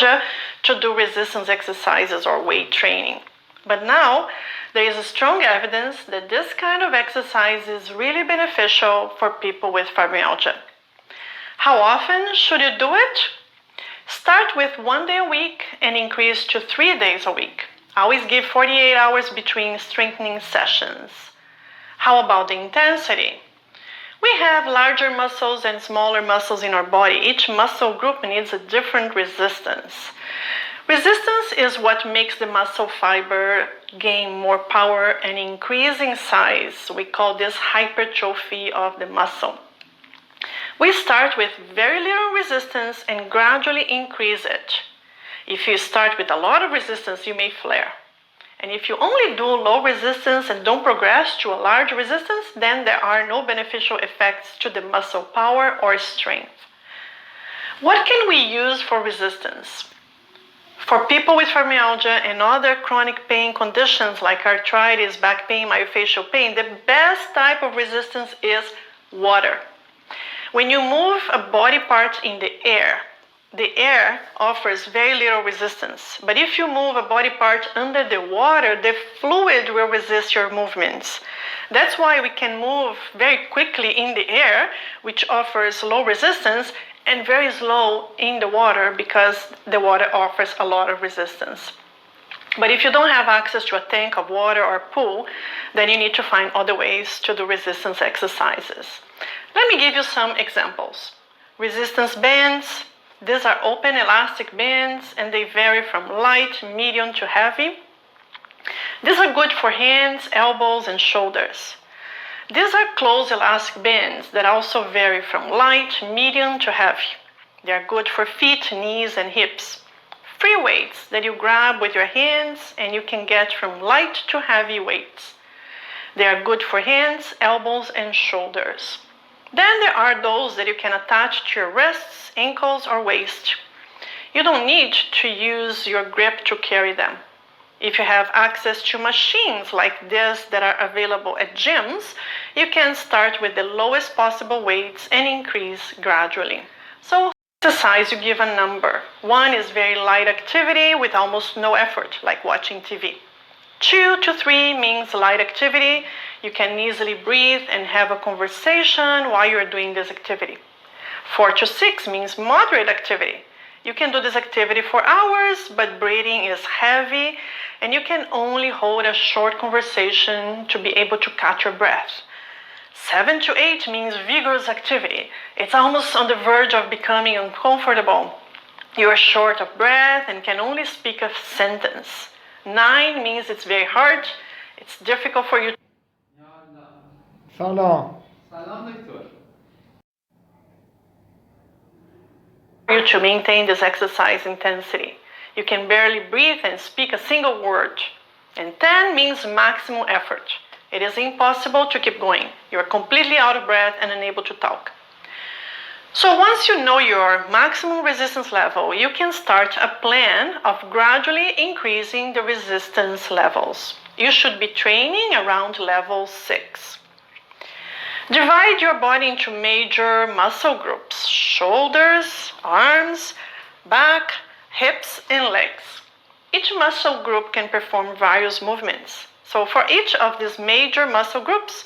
fibromyalgia to do resistance exercises or weight training. But now, there is strong evidence that this kind of exercise is really beneficial for people with fibromyalgia. How often should you do it? Start with 1 day a week and increase to 3 days a week. Always give 48 hours between strengthening sessions. How about the intensity? We have larger muscles and smaller muscles in our body. Each muscle group needs a different resistance. Resistance is what makes the muscle fiber gain more power and increase in size. We call this hypertrophy of the muscle. We start with very little resistance and gradually increase it. If you start with a lot of resistance, you may flare. And if you only do low resistance and don't progress to a large resistance, then there are no beneficial effects to the muscle power or strength. What can we use for resistance? For people with fibromyalgia and other chronic pain conditions like arthritis, back pain, myofascial pain, the best type of resistance is water. When you move a body part in the air offers very little resistance. But if you move a body part under the water, the fluid will resist your movements. That's why we can move very quickly in the air, which offers low resistance, and very slow in the water because the water offers a lot of resistance. But if you don't have access to a tank of water or pool, then you need to find other ways to do resistance exercises. Let me give you some examples. Resistance bands. These are open elastic bands and they vary from light, medium to heavy. These are good for hands, elbows, and shoulders. These are closed elastic bands that also vary from light, medium to heavy. They are good for feet, knees, and hips. Free weights that you grab with your hands and you can get from light to heavy weights. They are good for hands, elbows, and shoulders. Then there are those that you can attach to your wrists, ankles, or waist. You don't need to use your grip to carry them. If you have access to machines like this that are available at gyms, you can start with the lowest possible weights and increase gradually. So exercise, you give a number. 1 is very light activity with almost no effort, like watching TV. 2 to 3 means light activity. You can easily breathe and have a conversation while you're doing this activity. 4 to 6 means moderate activity. You can do this activity for hours, but breathing is heavy, and you can only hold a short conversation to be able to catch your breath. 7 to 8 means vigorous activity. It's almost on the verge of becoming uncomfortable. You are short of breath and can only speak a sentence. 9 means it's very hard. It's difficult for you to maintain this exercise intensity. You can barely breathe and speak a single word. And 10 means maximum effort. It is impossible to keep going. You are completely out of breath and unable to talk. So once you know your maximum resistance level, you can start a plan of gradually increasing the resistance levels. You should be training around level 6. Divide your body into major muscle groups: shoulders, arms, back, hips, and legs. Each muscle group can perform various movements. So for each of these major muscle groups,